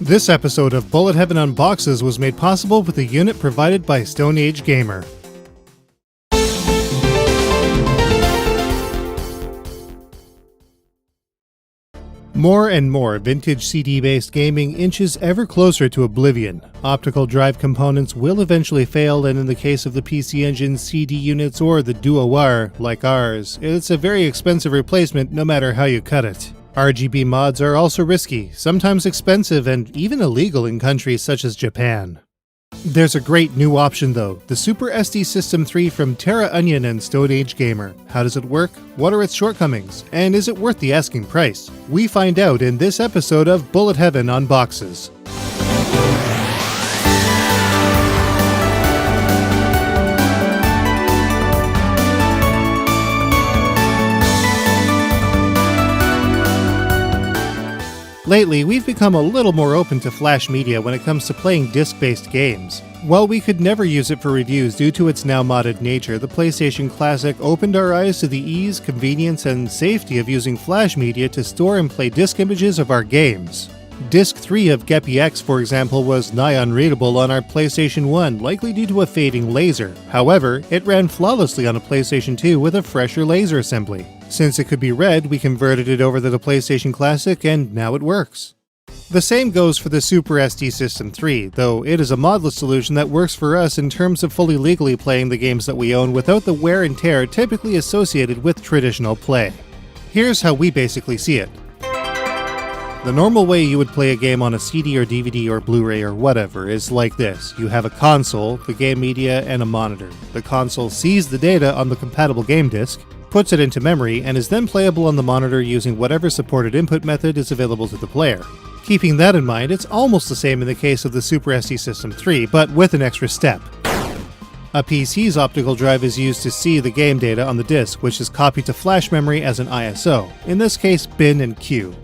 This episode of Bullet Heaven Unboxes was made possible with a unit provided by Stonage Gamer. More and more vintage CD-based gaming inches ever closer to oblivion. Optical drive components will eventually fail, and in the case of the PC Engine CD units or the DuoWire, like ours, it's a very expensive replacement no matter how you cut it. RGB mods are also risky, sometimes expensive, and even illegal in countries such as Japan. There's a great new option though, the Super SD System 3 from Terra Onion and Stonage Gamer. How does it work? What are its shortcomings? And is it worth the asking price? We find out in this episode of Bullet Heaven Unboxes. Lately, we've become a little more open to Flash media when it comes to playing disc-based games. While we could never use it for reviews due to its now modded nature, the PlayStation Classic opened our eyes to the ease, convenience, and safety of using Flash media to store and play disc images of our games. Disc 3 of GePX, for example, was nigh unreadable on our PlayStation 1, likely due to a fading laser. However, it ran flawlessly on a PlayStation 2 with a fresher laser assembly. Since it could be read, we converted it over to the PlayStation Classic, and now it works. The same goes for the Super SD System 3, though it is a modless solution that works for us in terms of fully legally playing the games that we own without the wear and tear typically associated with traditional play. Here's how we basically see it. The normal way you would play a game on a CD or DVD or Blu-ray or whatever is like this. You have a console, the game media, and a monitor. The console sees the data on the compatible game disc, puts it into memory, and is then playable on the monitor using whatever supported input method is available to the player. Keeping that in mind, it's almost the same in the case of the Super SD System 3, but with an extra step. A PC's optical drive is used to see the game data on the disc, which is copied to flash memory as an ISO, in this case bin and Q.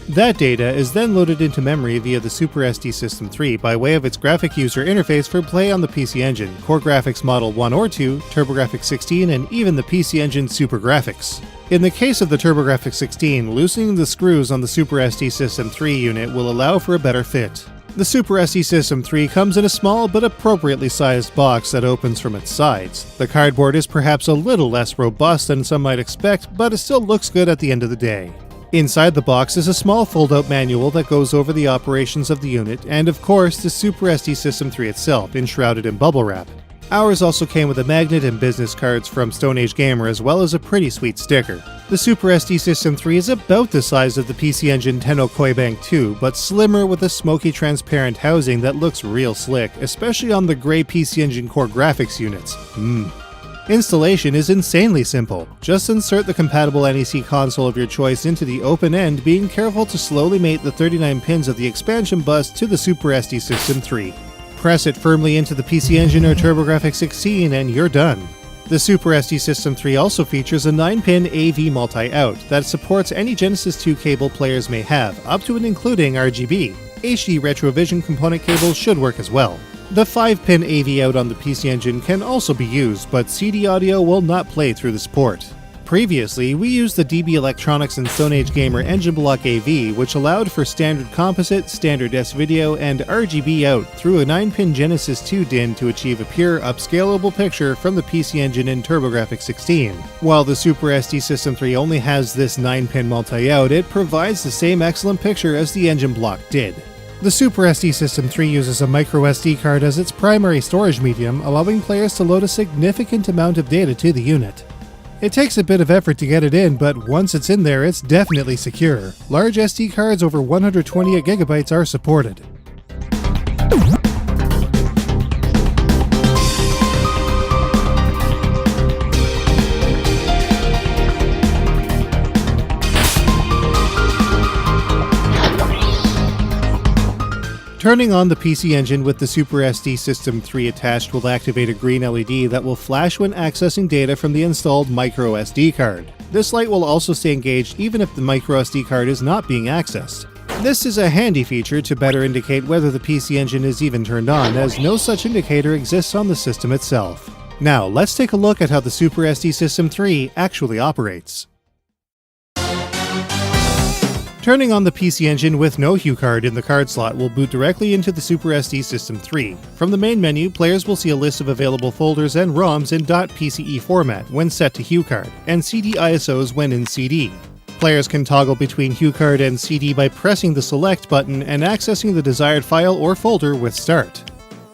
That data is then loaded into memory via the Super SD System 3 by way of its graphic user interface for play on the PC Engine, CoreGraphics Model 1 or 2, TurboGrafx 16, and even the PC Engine SuperGrafx. In the case of the TurboGrafx 16, loosening the screws on the Super SD System 3 unit will allow for a better fit. The Super SD System 3 comes in a small but appropriately sized box that opens from its sides. The cardboard is perhaps a little less robust than some might expect, but it still looks good at the end of the day. Inside the box is a small fold-out manual that goes over the operations of the unit, and of course the Super SD System 3 itself, enshrouded in bubble wrap. Ours also came with a magnet and business cards from Stonage Gamer, as well as a pretty sweet sticker. The Super SD System 3 is about the size of the PC Engine Tenno Koibank 2, but slimmer with a smoky transparent housing that looks real slick, especially on the grey PC Engine CoreGraphix units. Installation is insanely simple. Just insert the compatible NEC console of your choice into the open end, being careful to slowly mate the 39 pins of the expansion bus to the Super SD System 3. Press it firmly into the PC Engine or TurboGrafx 16 and you're done. The Super SD System 3 also features a 9-pin AV multi-out that supports any Genesis 2 cable players may have, up to and including RGB. HD Retrovision component cables should work as well. The 5-pin AV out on the PC Engine can also be used, but CD audio will not play through this port. Previously, we used the DB Electronics and Stonage Gamer Engine Block AV, which allowed for standard composite, standard S-video, and RGB out through a 9-pin Genesis 2 DIN to achieve a pure, upscalable picture from the PC Engine and TurboGrafx 16. While the Super SD System 3 only has this 9-pin multi-out, it provides the same excellent picture as the Engine Block did. The Super SD System 3 uses a microSD card as its primary storage medium, allowing players to load a significant amount of data to the unit. It takes a bit of effort to get it in, but once it's in there, it's definitely secure. Large SD cards over 128 GB are supported. Turning on the PC Engine with the Super SD System 3 attached will activate a green LED that will flash when accessing data from the installed microSD card. This light will also stay engaged even if the microSD card is not being accessed. This is a handy feature to better indicate whether the PC Engine is even turned on, as no such indicator exists on the system itself. Now, let's take a look at how the Super SD System 3 actually operates. Turning on the PC Engine with no HuCard in the card slot will boot directly into the Super SD System 3. From the main menu, players will see a list of available folders and ROMs in .pce format when set to HuCard, and CD ISOs when in CD. Players can toggle between HuCard and CD by pressing the Select button and accessing the desired file or folder with Start.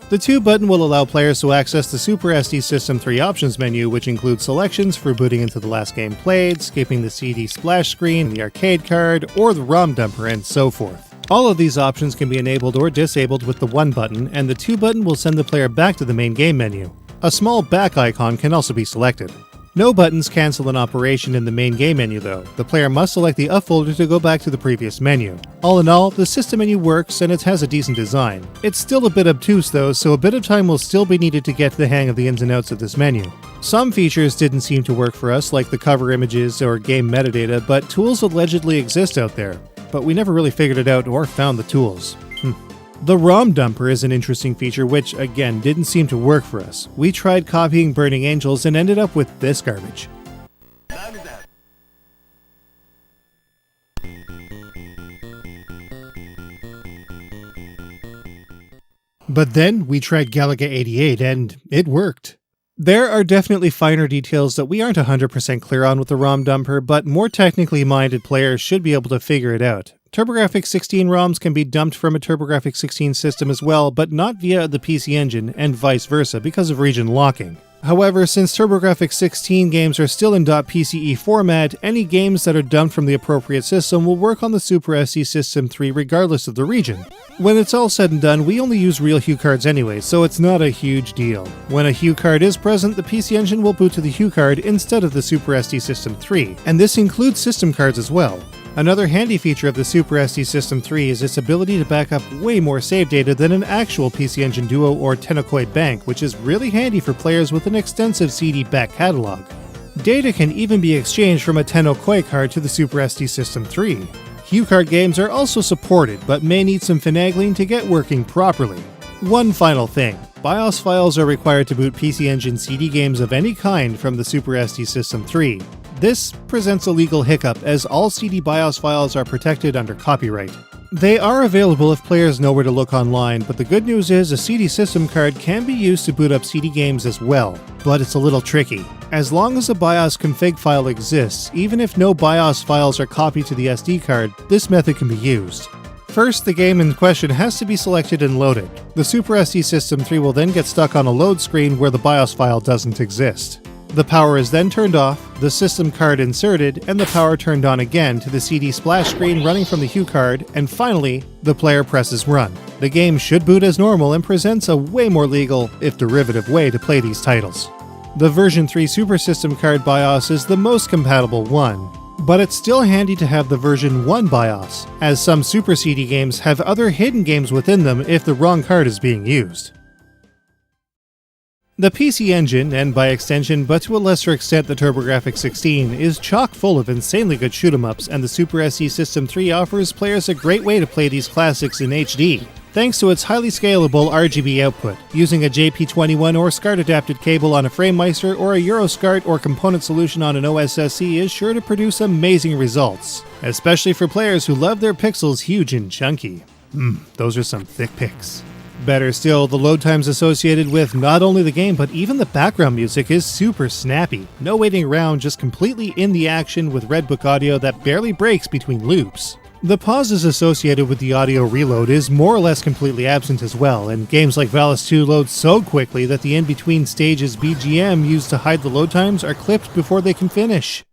The 2 button will allow players to access the Super SD System 3 options menu, which includes selections for booting into the last game played, skipping the CD splash screen, the arcade card, or the ROM dumper, and so forth. All of these options can be enabled or disabled with the 1 button, and the 2 button will send the player back to the main game menu. A small back icon can also be selected. No buttons cancel an operation in the main game menu though. The player must select the up folder to go back to the previous menu. All in all, the system menu works and it has a decent design. It's still a bit obtuse though, so a bit of time will still be needed to get the hang of the ins and outs of this menu. Some features didn't seem to work for us, like the cover images or game metadata, but tools allegedly exist out there. But we never really figured it out or found the tools. The ROM dumper is an interesting feature which, again, didn't seem to work for us. We tried copying Burning Angels and ended up with this garbage. But then we tried Galaga 88 and it worked. There are definitely finer details that we aren't 100% clear on with the ROM dumper, but more technically minded players should be able to figure it out. Turbografx 16 ROMs can be dumped from a Turbografx 16 system as well, but not via the PC Engine, and vice versa because of region locking. However, since Turbografx 16 games are still in .pce format, any games that are dumped from the appropriate system will work on the Super SD System 3 regardless of the region. When it's all said and done, we only use real HuCards anyway, so it's not a huge deal. When a HuCard is present, the PC Engine will boot to the HuCard instead of the Super SD System 3, and this includes system cards as well. Another handy feature of the Super SD System 3 is its ability to back up way more save data than an actual PC Engine Duo or Tenokoi bank, which is really handy for players with an extensive CD back catalog. Data can even be exchanged from a Tenokoi card to the Super SD System 3. HuCard games are also supported, but may need some finagling to get working properly. One final thing. BIOS files are required to boot PC Engine CD games of any kind from the Super SD System 3. This presents a legal hiccup as all CD BIOS files are protected under copyright. They are available if players know where to look online, but the good news is a CD system card can be used to boot up CD games as well, but it's a little tricky. As long as a BIOS config file exists, even if no BIOS files are copied to the SD card, this method can be used. First, the game in question has to be selected and loaded. The Super SD System 3 will then get stuck on a load screen where the BIOS file doesn't exist. The power is then turned off, the system card inserted, and the power turned on again to the CD splash screen running from the HuCard, and finally, the player presses run. The game should boot as normal and presents a way more legal, if derivative, way to play these titles. The version 3 Super System card BIOS is the most compatible one, but it's still handy to have the version 1 BIOS, as some Super CD games have other hidden games within them if the wrong card is being used. The PC Engine, and by extension, but to a lesser extent the Turbografx 16, is chock full of insanely good shoot-em-ups, and the Super SD System 3 offers players a great way to play these classics in HD. Thanks to its highly scalable RGB output, using a JP21 or SCART-adapted cable on a FrameMeister or a EuroSCART or component solution on an OSSC is sure to produce amazing results, especially for players who love their pixels huge and chunky. Those are some thick pics. Better still, the load times associated with not only the game but even the background music is super snappy. No waiting around, just completely in the action with Redbook audio that barely breaks between loops. The pauses associated with the audio reload is more or less completely absent as well, and games like Valis 2 load so quickly that the in-between stages BGM used to hide the load times are clipped before they can finish.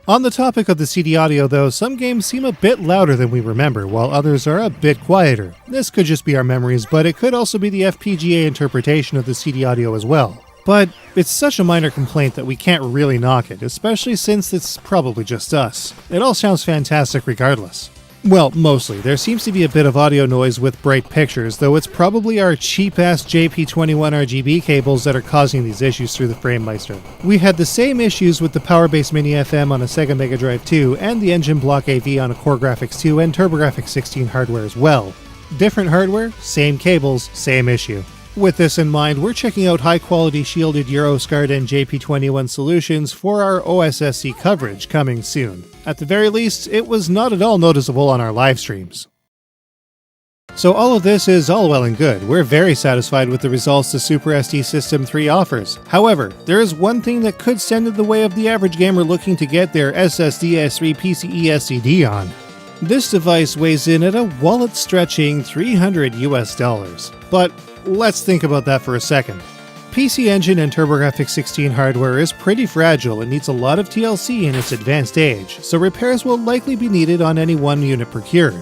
On the topic of the CD audio though, some games seem a bit louder than we remember, while others are a bit quieter. This could just be our memories, but it could also be the FPGA interpretation of the CD audio as well. But it's such a minor complaint that we can't really knock it, especially since it's probably just us. It all sounds fantastic regardless. Well, mostly. There seems to be a bit of audio noise with bright pictures, though it's probably our cheap-ass JP21 RGB cables that are causing these issues through the FrameMeister. We had the same issues with the Powerbase Mini FM on a Sega Mega Drive 2 and the Engine Block AV on a Core Graphics 2 and TurboGrafx 16 hardware as well. Different hardware, same cables, same issue. With this in mind, we're checking out high-quality shielded Euroscard and JP21 solutions for our OSSC coverage coming soon. At the very least, it was not at all noticeable on our live streams. So all of this is all well and good. We're very satisfied with the results the Super SD System 3 offers. However, there is one thing that could stand in the way of the average gamer looking to get their SSD S3 PCIe SSD on. This device weighs in at a wallet-stretching $300 US. But let's think about that for a second. PC Engine and Turbografx 16 hardware is pretty fragile and needs a lot of TLC in its advanced age, so repairs will likely be needed on any one unit procured.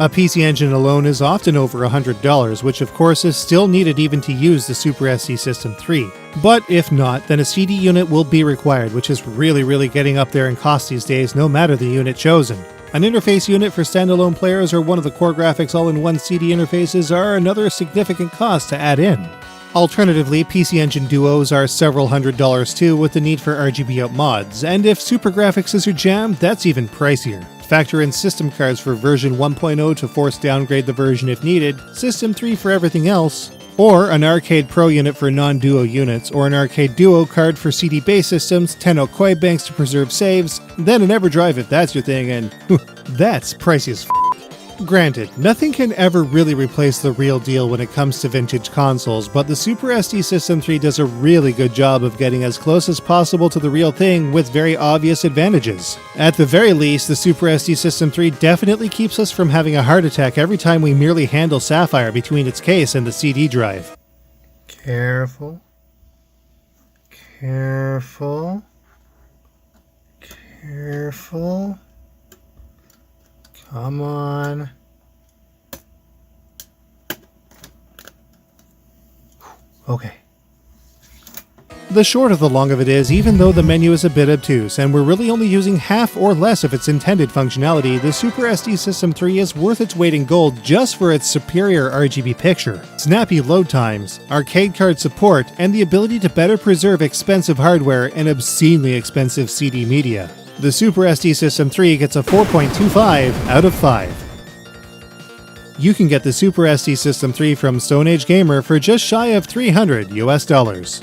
A PC Engine alone is often over $100, which of course is still needed even to use the Super SD System 3. But if not, then a CD unit will be required, which is really getting up there in cost these days, no matter the unit chosen. An interface unit for standalone players or one of the core graphics all-in-one CD interfaces are another significant cost to add in. Alternatively, PC Engine Duos are several $100s too, with the need for RGB out mods, and if Super Graphics is your jam, that's even pricier. Factor in system cards for version 1.0 to force downgrade the version if needed, System 3 for everything else, or an Arcade Pro unit for non-Duo units, or an Arcade Duo card for CD-based systems, 10 Okoi banks to preserve saves, then an EverDrive if that's your thing, and that's pricey as f***. Granted, nothing can ever really replace the real deal when it comes to vintage consoles, but the Super SD System 3 does a really good job of getting as close as possible to the real thing with very obvious advantages. At the very least, the Super SD System 3 definitely keeps us from having a heart attack every time we merely handle Sapphire between its case and the CD drive. Careful. Careful. Careful. Come on. Okay. The short of the long of it is, even though the menu is a bit obtuse and we're really only using half or less of its intended functionality, the Super SD System 3 is worth its weight in gold just for its superior RGB picture, snappy load times, arcade card support, and the ability to better preserve expensive hardware and obscenely expensive CD media. The Super SD System 3 gets a 4.25 out of 5. You can get the Super SD System 3 from Stonage Gamer for just shy of $300 US.